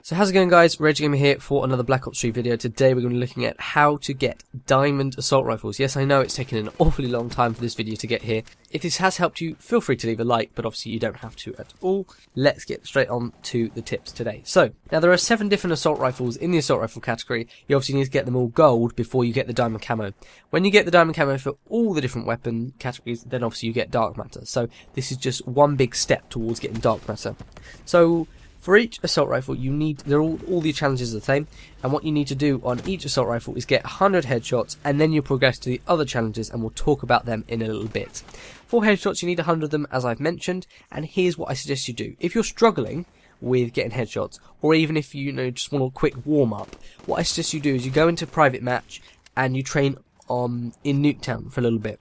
So how's it going, guys? RegGamer here for another Black Ops 3 video. Today we're going to be looking at how to get diamond assault rifles. Yes, I know it's taken an awfully long time for this video to get here. If this has helped you, feel free to leave a like, but obviously you don't have to at all. Let's get straight on to the tips today. So, now there are 7 different assault rifles in the assault rifle category. You obviously need to get them all gold before you get the diamond camo. When you get the diamond camo for all the different weapon categories, then obviously you get dark matter. So this is just one big step towards getting dark matter. So for each assault rifle, you need, all the challenges are the same, and what you need to do on each assault rifle is get 100 headshots, and then you progress to the other challenges, and we'll talk about them in a little bit. For headshots, you need 100 of them, as I've mentioned, and here's what I suggest you do. If you're struggling with getting headshots, or even if you just want a quick warm-up, what I suggest you do is you go into private match, and you train in Nuketown for a little bit.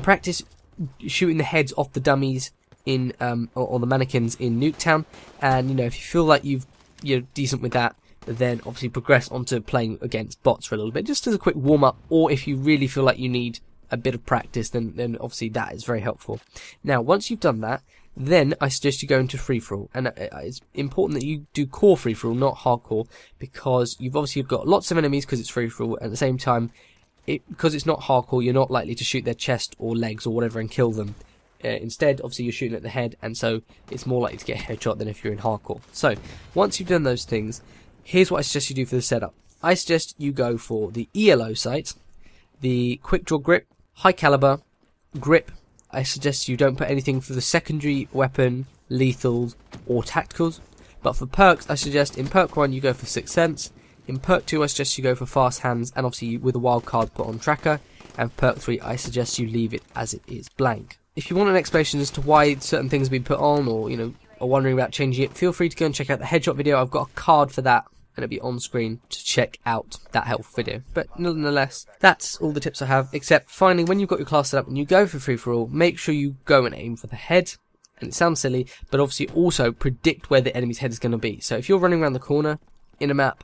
Practice shooting the heads off the dummies in or the mannequins in Nuketown, and if you feel like you're decent with that, then obviously progress onto playing against bots for a little bit, just as a quick warm up. Or if you really feel like you need a bit of practice, then obviously that is very helpful. Now, once you've done that, then I suggest you go into free for all, and it's important that you do core free for all, not hardcore, because you've obviously got lots of enemies because it's free for all. At the same time, because it's not hardcore, you're not likely to shoot their chest or legs or whatever and kill them. Instead, obviously, you're shooting at the head, and so it's more likely to get a headshot than if you're in hardcore. So, once you've done those things, here's what I suggest you do for the setup. I suggest you go for the ELO sight, the quick draw grip, high caliber, grip. I suggest you don't put anything for the secondary weapon, lethals, or tacticals. But for perks, I suggest in perk 1 you go for 6th sense. In perk 2, I suggest you go for fast hands, and obviously with a wild card put on tracker. And perk 3, I suggest you leave it as it is, blank. If you want an explanation as to why certain things have been put on, or are wondering about changing it, feel free to go and check out the headshot video. I've got a card for that, and it'll be on screen to check out that helpful video. But nonetheless, that's all the tips I have, except finally, when you've got your class set up and you go for free-for-all, make sure you go and aim for the head. And it sounds silly, but obviously also predict where the enemy's head is going to be. So if you're running around the corner in a map,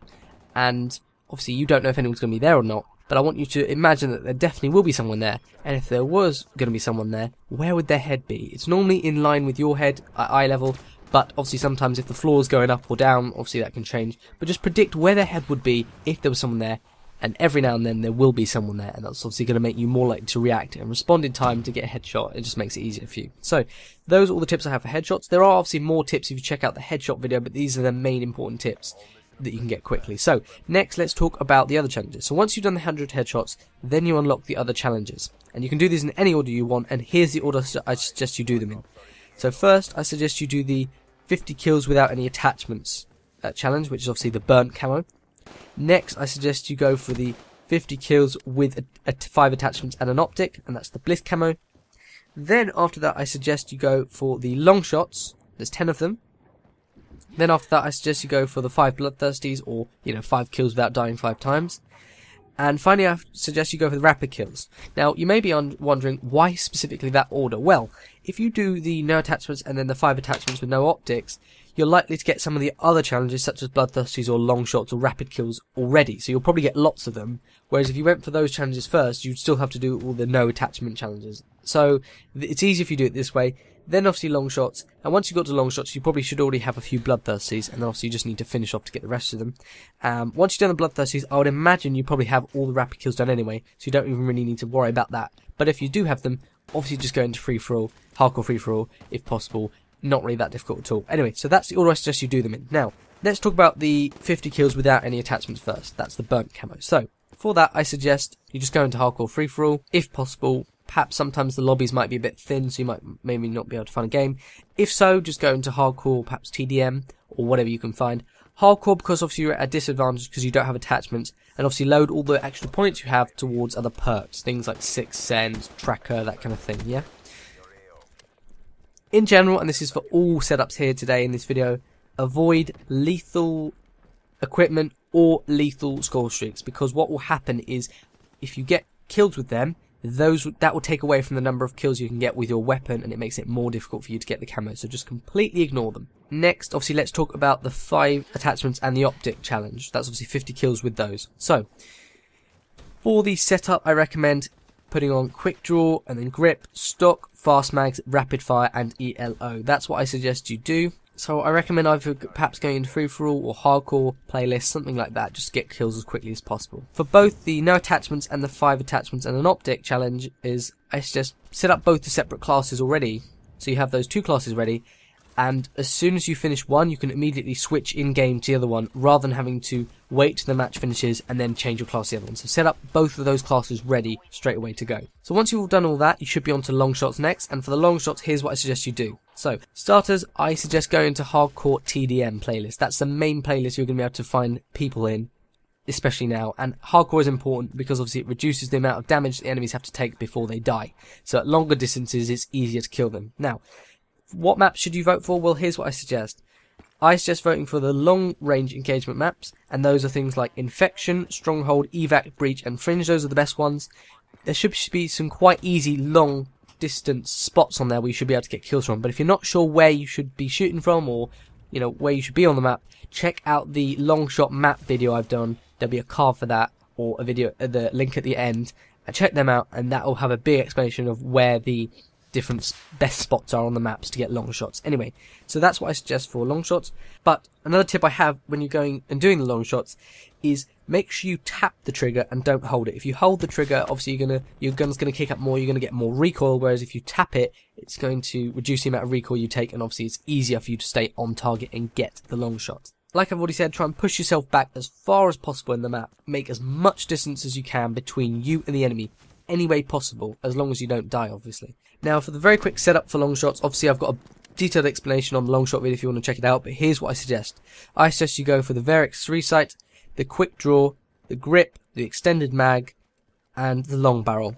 and obviously you don't know if anyone's going to be there or not, but I want you to imagine that there definitely will be someone there, and if there was going to be someone there, where would their head be? It's normally in line with your head at eye level, but obviously sometimes if the floor's going up or down, obviously that can change. But just predict where their head would be if there was someone there, and every now and then there will be someone there, and that's obviously going to make you more likely to react and respond in time to get a headshot. It just makes it easier for you. So those are all the tips I have for headshots. There are obviously more tips if you check out the headshot video, but these are the main important tips that you can get quickly. So next, let's talk about the other challenges. So once you've done the 100 headshots, then you unlock the other challenges, and you can do these in any order you want, and here's the order I suggest you do them in. So first, I suggest you do the 50 kills without any attachments challenge, which is obviously the burnt camo. Next, I suggest you go for the 50 kills with 5 attachments and an optic, and that's the bliss camo. Then after that, I suggest you go for the long shots. There's 10 of them. Then after that, I suggest you go for the 5 bloodthirsties, or 5 kills without dying 5 times. And finally, I suggest you go for the rapid kills. Now, you may be wondering why specifically that order. Well, if you do the no attachments and then the 5 attachments with no optics, you're likely to get some of the other challenges such as bloodthirsties or long shots or rapid kills already. So you'll probably get lots of them. Whereas if you went for those challenges first, you'd still have to do all the no attachment challenges. So it's easier if you do it this way. Then obviously long shots, and once you've got to long shots, you probably should already have a few bloodthirsties, and then obviously you just need to finish off to get the rest of them. Once you've done the bloodthirsties, I would imagine you probably have all the rapid kills done anyway, so you don't even really need to worry about that. But if you do have them, obviously just go into free-for-all, hardcore free-for-all, if possible. Not really that difficult at all. Anyway, so that's the order I suggest you do them in. Now, let's talk about the 50 kills without any attachments first. That's the burnt camo. So, for that, I suggest you just go into hardcore free-for-all, if possible. Perhaps sometimes the lobbies might be a bit thin, so you might maybe not be able to find a game. If so, just go into hardcore, perhaps TDM, or whatever you can find. Hardcore, because obviously you're at a disadvantage because you don't have attachments, and obviously load all the extra points you have towards other perks, things like 6th sense, tracker, that kind of thing, yeah? In general, and this is for all setups here today in this video, avoid lethal equipment or lethal score streaks, because what will happen is if you get killed with them, that will take away from the number of kills you can get with your weapon, and it makes it more difficult for you to get the camo, so just completely ignore them. Next, obviously, let's talk about the 5 attachments and the optic challenge. That's obviously 50 kills with those. So, for the setup, I recommend putting on quick draw and then grip, stock, fast mags, rapid fire and ELO. That's what I suggest you do. So I recommend either perhaps going into free-for-all or hardcore playlist, something like that, just to get kills as quickly as possible. For both the no attachments and the 5 attachments and an OPTIC challenge I suggest set up both the separate classes already, so you have those 2 classes ready, and as soon as you finish one, you can immediately switch in-game to the other one, rather than having to wait till the match finishes and then change your class to the other one. So set up both of those classes ready straight away to go. So once you've all done all that, you should be on to long shots next, and for the long shots, here's what I suggest you do. So, starters, I suggest going to Hardcore TDM playlist. That's the main playlist you're going to be able to find people in, especially now. And Hardcore is important because obviously it reduces the amount of damage the enemies have to take before they die. So at longer distances, it's easier to kill them. Now, what maps should you vote for? Well, here's what I suggest. I suggest voting for the long-range engagement maps, and those are things like Infection, Stronghold, Evac, Breach, and Fringe. Those are the best ones. There should be some quite easy, long distance spots on there where you should be able to get kills from, but if you're not sure where you should be shooting from, or where you should be on the map, check out the long shot map video I've done. There'll be a card for that, or a video, the link at the end, and check them out, and that will have a big explanation of where the different best spots are on the maps to get long shots. Anyway, so that's what I suggest for long shots. But another tip I have when you're going and doing the long shots is make sure you tap the trigger and don't hold it. If you hold the trigger, obviously your gun's going to kick up more, you're going to get more recoil, whereas if you tap it, it's going to reduce the amount of recoil you take, and obviously it's easier for you to stay on target and get the long shot. Like I've already said, try and push yourself back as far as possible in the map. Make as much distance as you can between you and the enemy, any way possible, as long as you don't die, obviously. Now, for the very quick setup for long shots, obviously I've got a detailed explanation on the long shot video if you want to check it out, but here's what I suggest. I suggest you go for the Varix 3 sight, the quick draw, the grip, the extended mag, and the long barrel.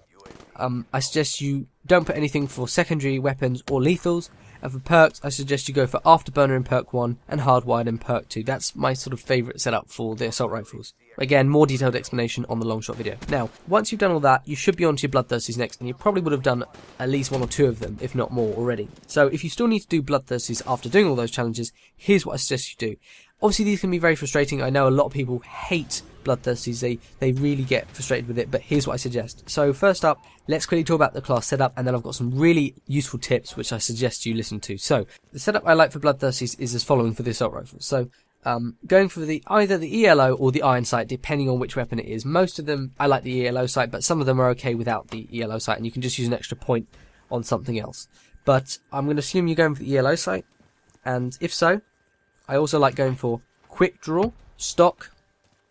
I suggest you don't put anything for secondary weapons or lethals, and for perks I suggest you go for Afterburner in perk 1 and Hardwired in perk 2. That's my sort of favourite setup for the assault rifles. Again, more detailed explanation on the long shot video. Now, once you've done all that, you should be on to your Bloodthirsties next, and you probably would have done at least 1 or 2 of them, if not more already. So if you still need to do Bloodthirsties after doing all those challenges, here's what I suggest you do. Obviously these can be very frustrating. I know a lot of people hate Bloodthirsties, they really get frustrated with it, but here's what I suggest. So first up, let's quickly talk about the class setup, and then I've got some really useful tips which I suggest you listen to. So the setup I like for Bloodthirsties is as following for the assault rifle. So going for either the ELO or the iron sight, depending on which weapon it is. Most of them I like the ELO sight, but some of them are okay without the ELO sight, and you can just use an extra point on something else. But I'm going to assume you're going for the ELO sight, and if so, I also like going for quick draw, stock,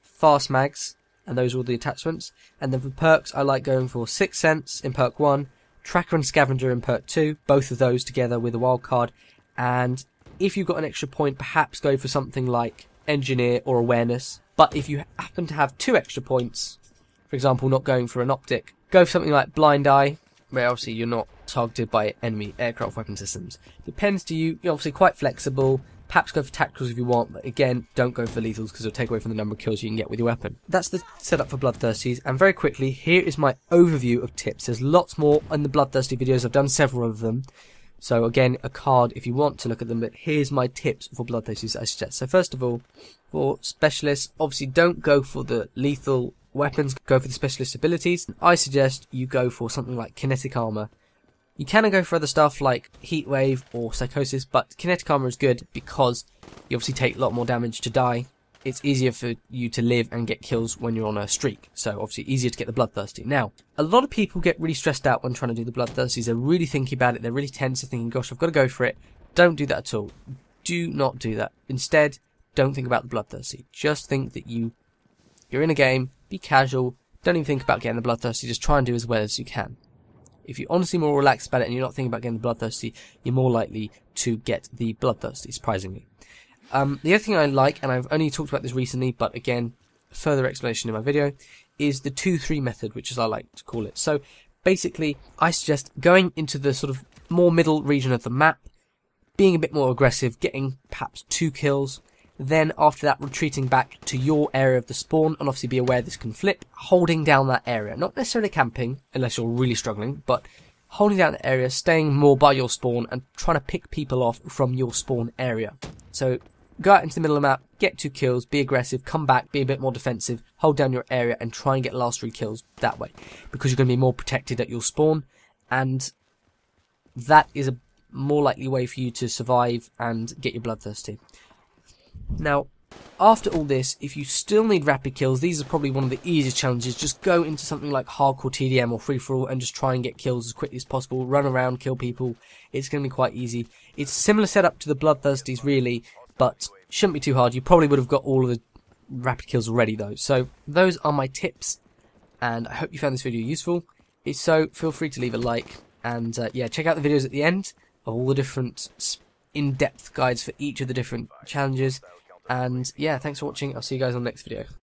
fast mags, and those are all the attachments. And then for perks, I like going for Sixth Sense in perk 1, Tracker and Scavenger in perk 2, both of those together with a wild card. And if you've got an extra point, perhaps go for something like Engineer or Awareness. But if you happen to have 2 extra points, for example, not going for an OPTIC, go for something like Blind Eye, where obviously you're not targeted by enemy aircraft weapon systems. Depends to you, you're obviously quite flexible. Perhaps go for tacticals if you want, but again, don't go for lethals because it'll take away from the number of kills you can get with your weapon. That's the setup for Bloodthirsties, and very quickly, here is my overview of tips. There's lots more in the Bloodthirsty videos, I've done several of them. So again, a card if you want to look at them, but here's my tips for Bloodthirsties I suggest. So first of all, for specialists, obviously don't go for the lethal weapons, go for the specialist abilities. I suggest you go for something like kinetic armor. You can go for other stuff like Heat Wave or Psychosis, but Kinetic Armor is good because you obviously take a lot more damage to die. It's easier for you to live and get kills when you're on a streak, so obviously easier to get the Bloodthirsty. Now, a lot of people get really stressed out when trying to do the Bloodthirsties. They're really thinking about it, they're really tense, they're thinking, gosh, I've got to go for it. Don't do that at all. Do not do that. Instead, don't think about the Bloodthirsty. Just think that you're in a game, be casual, don't even think about getting the Bloodthirsty, just try and do as well as you can. If you're honestly more relaxed about it and you're not thinking about getting the Bloodthirsty, you're more likely to get the Bloodthirsty, surprisingly. The other thing I like, and I've only talked about this recently, but again, further explanation in my video, is the 2-3 method, which is I like to call it. So basically, I suggest going into the sort of more middle region of the map, being a bit more aggressive, getting perhaps 2 kills, then after that retreating back to your area of the spawn, and obviously be aware this can flip, holding down that area. Not necessarily camping, unless you're really struggling, but holding down the area, staying more by your spawn, and trying to pick people off from your spawn area. So go out into the middle of the map, get 2 kills, be aggressive, come back, be a bit more defensive, hold down your area, and try and get the last 3 kills that way. Because you're going to be more protected at your spawn, and that is more likely way for you to survive and get your bloodthirsty. Now, after all this, if you still need rapid kills, these are probably one of the easiest challenges. Just go into something like hardcore TDM or free-for-all and just try and get kills as quickly as possible. Run around, kill people. It's going to be quite easy. It's a similar setup to the bloodthirsties, really, but shouldn't be too hard. You probably would have got all of the rapid kills already, though. So those are my tips, and I hope you found this video useful. If so, feel free to leave a like, and yeah, check out the videos at the end of all the different in-depth guides for each of the different challenges. And yeah, thanks for watching. I'll see you guys on the next video.